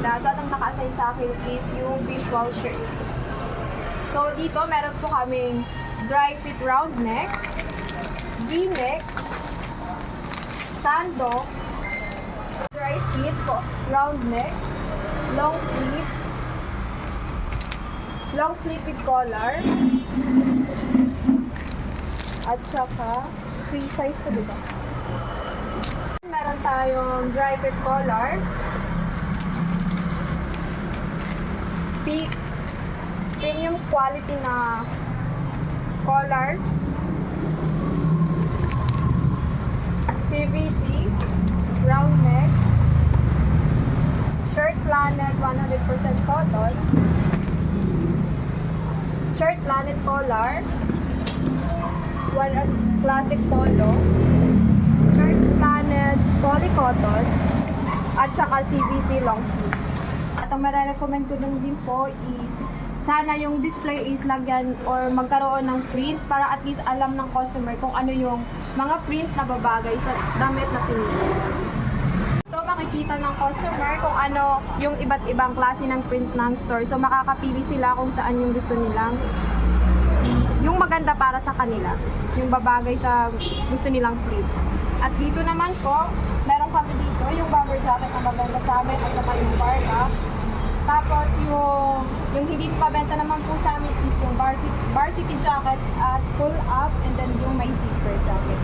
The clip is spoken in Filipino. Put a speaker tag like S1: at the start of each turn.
S1: kanila. At ang naka-assign sa akin is yung visual shirts. So, dito meron po kaming dry fit round neck, V-neck, sando, dry fit po, round neck, long sleeve with collar, at saka free size to, diba? Meron tayong dry fit collar, premium quality na collar, CVC, round neck, shirt planet 100% cotton, shirt planet collar, classic polo, shirt planet polycotton, at saka CVC long sleeve. At ang marirecommend ko din po is sana yung display is lagyan or magkaroon ng print para at least alam ng customer kung ano yung mga print na babagay sa damit na pinili. So makikita ng customer kung ano yung iba't ibang klase ng print ng store. So makakapili sila kung saan yung gusto nilang, yung maganda para sa kanila, yung babagay sa gusto nilang print. At dito naman po, meron kami dito yung bomber jacket na maganda sa amin at saka yung barka. Tapos yung hindi pabenta naman po sa amin is yung varsity jacket at pull up and then yung may zipper jacket.